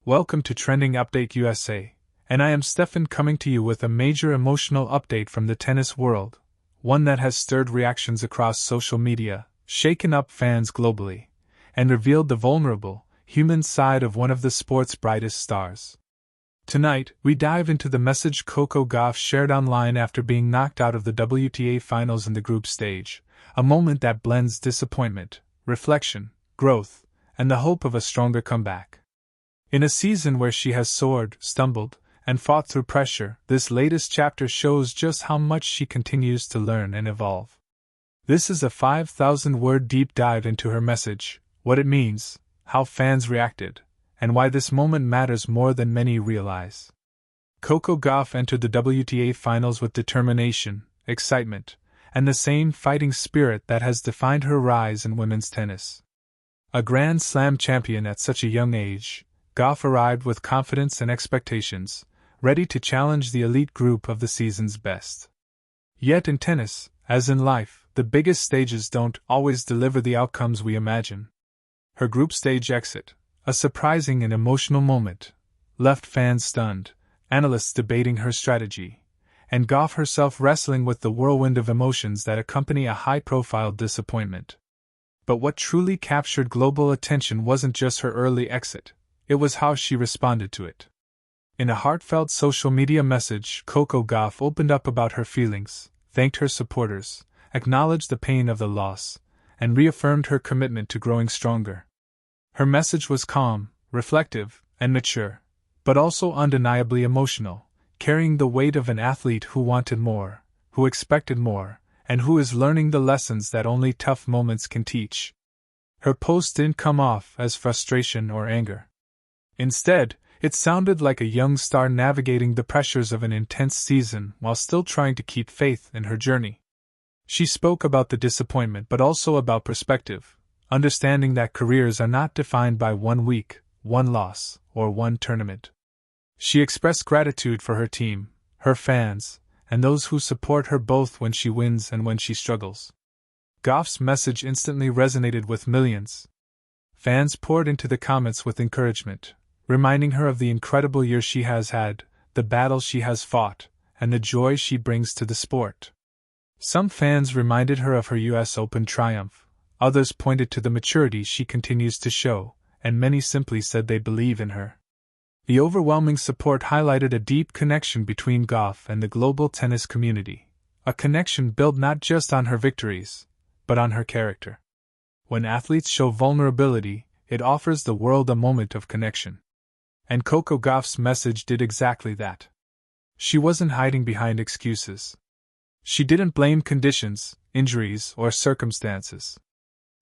Welcome to Trending Update USA, and I am Stefan coming to you with a major emotional update from the tennis world, one that has stirred reactions across social media, shaken up fans globally, and revealed the vulnerable, human side of one of the sport's brightest stars. Tonight, we dive into the message Coco Gauff shared online after being knocked out of the WTA finals in the group stage, a moment that blends disappointment, reflection, growth, and the hope of a stronger comeback. In a season where she has soared, stumbled, and fought through pressure, this latest chapter shows just how much she continues to learn and evolve. This is a 5,000-word deep dive into her message, what it means, how fans reacted, and why this moment matters more than many realize. Coco Gauff entered the WTA finals with determination, excitement, and the same fighting spirit that has defined her rise in women's tennis. A Grand Slam champion at such a young age, Gauff arrived with confidence and expectations, ready to challenge the elite group of the season's best. Yet in tennis, as in life, the biggest stages don't always deliver the outcomes we imagine. Her group stage exit, a surprising and emotional moment, left fans stunned, analysts debating her strategy, and Gauff herself wrestling with the whirlwind of emotions that accompany a high-profile disappointment. But what truly captured global attention wasn't just her early exit. It was how she responded to it. In a heartfelt social media message, Coco Gauff opened up about her feelings, thanked her supporters, acknowledged the pain of the loss, and reaffirmed her commitment to growing stronger. Her message was calm, reflective, and mature, but also undeniably emotional, carrying the weight of an athlete who wanted more, who expected more, and who is learning the lessons that only tough moments can teach. Her post didn't come off as frustration or anger. Instead, it sounded like a young star navigating the pressures of an intense season while still trying to keep faith in her journey. She spoke about the disappointment but also about perspective, understanding that careers are not defined by 1 week, 1 loss, or 1 tournament. She expressed gratitude for her team, her fans, and those who support her both when she wins and when she struggles. Gauff's message instantly resonated with millions. Fans poured into the comments with encouragement, reminding her of the incredible year she has had, the battles she has fought, and the joy she brings to the sport. Some fans reminded her of her US Open triumph, others pointed to the maturity she continues to show, and many simply said they believe in her. The overwhelming support highlighted a deep connection between Gauff and the global tennis community, a connection built not just on her victories, but on her character. When athletes show vulnerability, it offers the world a moment of connection. And Coco Gauff's message did exactly that. She wasn't hiding behind excuses. She didn't blame conditions, injuries, or circumstances.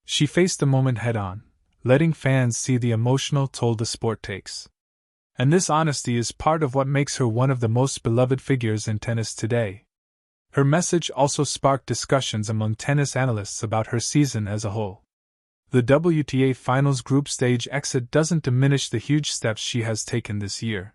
She faced the moment head-on, letting fans see the emotional toll the sport takes. And this honesty is part of what makes her one of the most beloved figures in tennis today. Her message also sparked discussions among tennis analysts about her season as a whole. The WTA Finals group stage exit doesn't diminish the huge steps she has taken this year.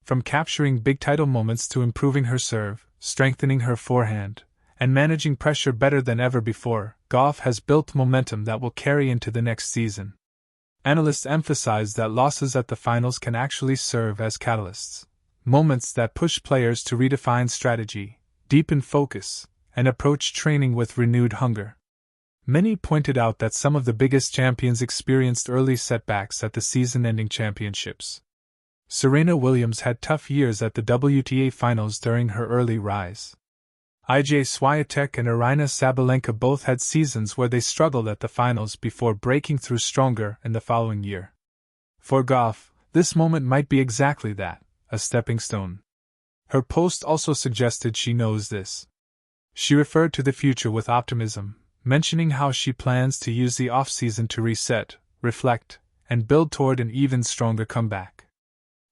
From capturing big title moments to improving her serve, strengthening her forehand, and managing pressure better than ever before, Gauff has built momentum that will carry into the next season. Analysts emphasize that losses at the finals can actually serve as catalysts, moments that push players to redefine strategy, deepen focus, and approach training with renewed hunger. Many pointed out that some of the biggest champions experienced early setbacks at the season-ending championships. Serena Williams had tough years at the WTA finals during her early rise. Iga Swiatek and Aryna Sabalenka both had seasons where they struggled at the finals before breaking through stronger in the following year. For Gauff, this moment might be exactly that, a stepping stone. Her post also suggested she knows this. She referred to the future with optimism, mentioning how she plans to use the off-season to reset, reflect, and build toward an even stronger comeback.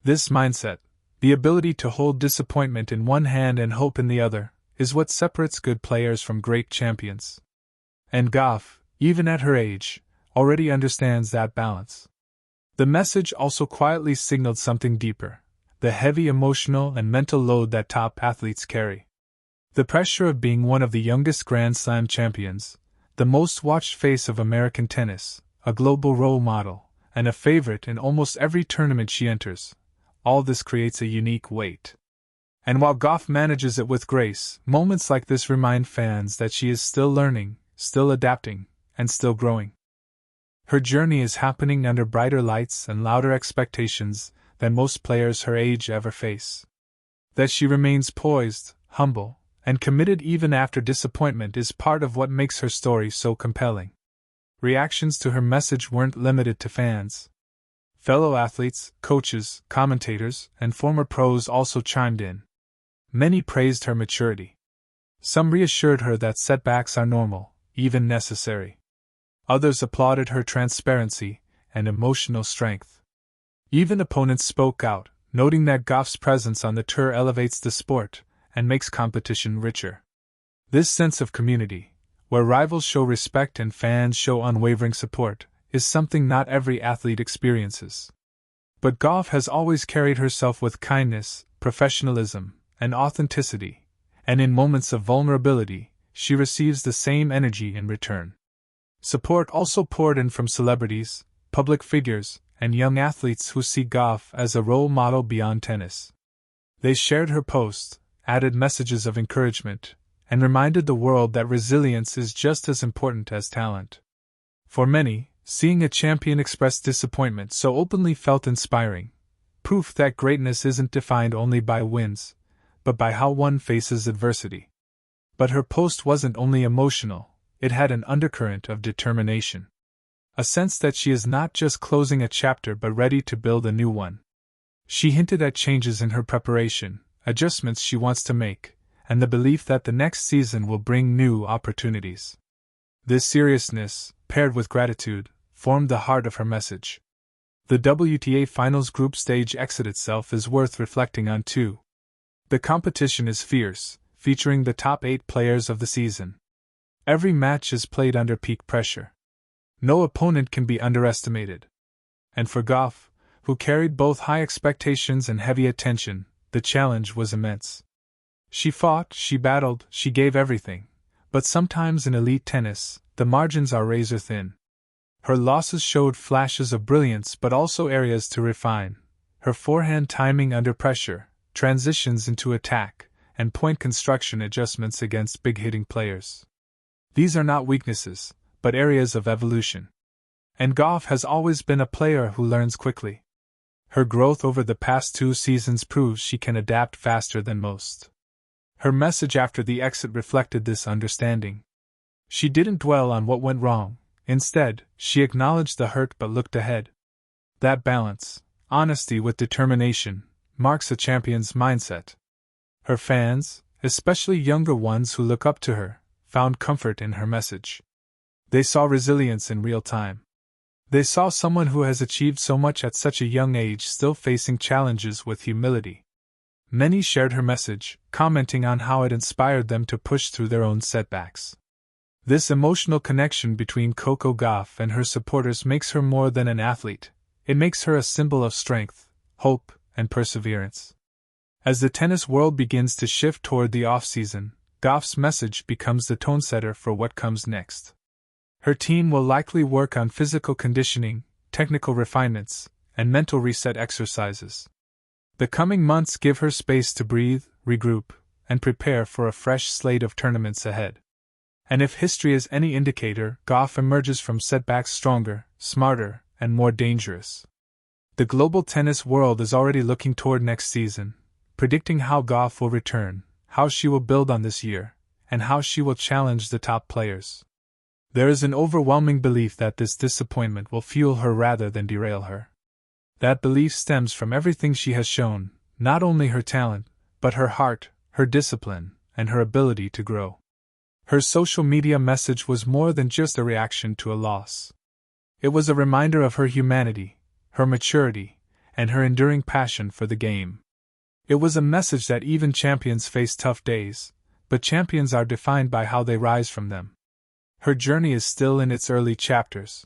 This mindset, the ability to hold disappointment in one hand and hope in the other, is what separates good players from great champions. And Gauff, even at her age, already understands that balance. The message also quietly signaled something deeper, the heavy emotional and mental load that top athletes carry. The pressure of being one of the youngest Grand Slam champions, the most watched face of American tennis, a global role model, and a favorite in almost every tournament she enters. All this creates a unique weight. And while Gauff manages it with grace, moments like this remind fans that she is still learning, still adapting, and still growing. Her journey is happening under brighter lights and louder expectations than most players her age ever face. That she remains poised, humble, and committed even after disappointment is part of what makes her story so compelling. Reactions to her message weren't limited to fans. Fellow athletes, coaches, commentators, and former pros also chimed in. Many praised her maturity. Some reassured her that setbacks are normal, even necessary. Others applauded her transparency and emotional strength. Even opponents spoke out, noting that Gauff's presence on the tour elevates the sport and makes competition richer. This sense of community, where rivals show respect and fans show unwavering support, is something not every athlete experiences. But Gauff has always carried herself with kindness, professionalism, and authenticity, and in moments of vulnerability, she receives the same energy in return. Support also poured in from celebrities, public figures, and young athletes who see Gauff as a role model beyond tennis. They shared her post, added messages of encouragement, and reminded the world that resilience is just as important as talent. For many, seeing a champion express disappointment so openly felt inspiring, proof that greatness isn't defined only by wins, but by how one faces adversity. But her post wasn't only emotional, it had an undercurrent of determination. A sense that she is not just closing a chapter but ready to build a new one. She hinted at changes in her preparation, adjustments she wants to make, and the belief that the next season will bring new opportunities. This seriousness, paired with gratitude, formed the heart of her message. The WTA Finals group stage exit itself is worth reflecting on too. The competition is fierce, featuring the top 8 players of the season. Every match is played under peak pressure. No opponent can be underestimated. And for Gauff, who carried both high expectations and heavy attention, the challenge was immense. She fought, she battled, she gave everything, but sometimes in elite tennis, the margins are razor thin. Her losses showed flashes of brilliance but also areas to refine. Her forehand timing under pressure, transitions into attack, and point construction adjustments against big-hitting players. These are not weaknesses, but areas of evolution. And Gauff has always been a player who learns quickly. Her growth over the past 2 seasons proves she can adapt faster than most. Her message after the exit reflected this understanding. She didn't dwell on what went wrong. Instead, she acknowledged the hurt but looked ahead. That balance, honesty with determination, marks a champion's mindset. Her fans, especially younger ones who look up to her, found comfort in her message. They saw resilience in real time. They saw someone who has achieved so much at such a young age still facing challenges with humility. Many shared her message, commenting on how it inspired them to push through their own setbacks. This emotional connection between Coco Gauff and her supporters makes her more than an athlete. It makes her a symbol of strength, hope, and perseverance. As the tennis world begins to shift toward the off-season, Gauff's message becomes the tone-setter for what comes next. Her team will likely work on physical conditioning, technical refinements, and mental reset exercises. The coming months give her space to breathe, regroup, and prepare for a fresh slate of tournaments ahead. And if history is any indicator, Gauff emerges from setbacks stronger, smarter, and more dangerous. The global tennis world is already looking toward next season, predicting how Gauff will return, how she will build on this year, and how she will challenge the top players. There is an overwhelming belief that this disappointment will fuel her rather than derail her. That belief stems from everything she has shown, not only her talent, but her heart, her discipline, and her ability to grow. Her social media message was more than just a reaction to a loss. It was a reminder of her humanity, her maturity, and her enduring passion for the game. It was a message that even champions face tough days, but champions are defined by how they rise from them. Her journey is still in its early chapters.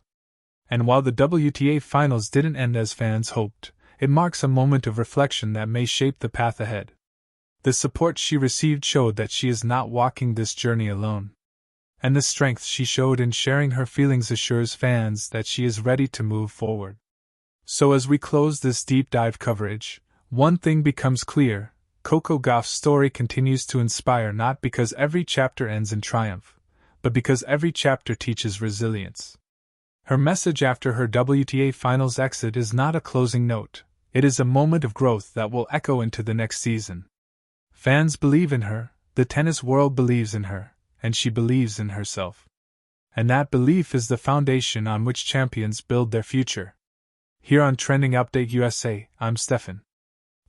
And while the WTA Finals didn't end as fans hoped, it marks a moment of reflection that may shape the path ahead. The support she received showed that she is not walking this journey alone. And the strength she showed in sharing her feelings assures fans that she is ready to move forward. So as we close this deep dive coverage, one thing becomes clear: Coco Gauff's story continues to inspire not because every chapter ends in triumph, but because every chapter teaches resilience. Her message after her WTA finals exit is not a closing note, it is a moment of growth that will echo into the next season. Fans believe in her, the tennis world believes in her, and she believes in herself. And that belief is the foundation on which champions build their future. Here on Trending Update USA, I'm Stefan.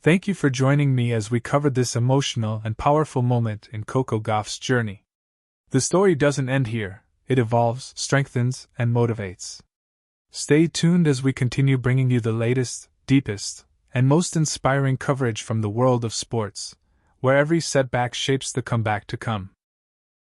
Thank you for joining me as we covered this emotional and powerful moment in Coco Gauff's journey. The story doesn't end here, it evolves, strengthens, and motivates. Stay tuned as we continue bringing you the latest, deepest, and most inspiring coverage from the world of sports, where every setback shapes the comeback to come.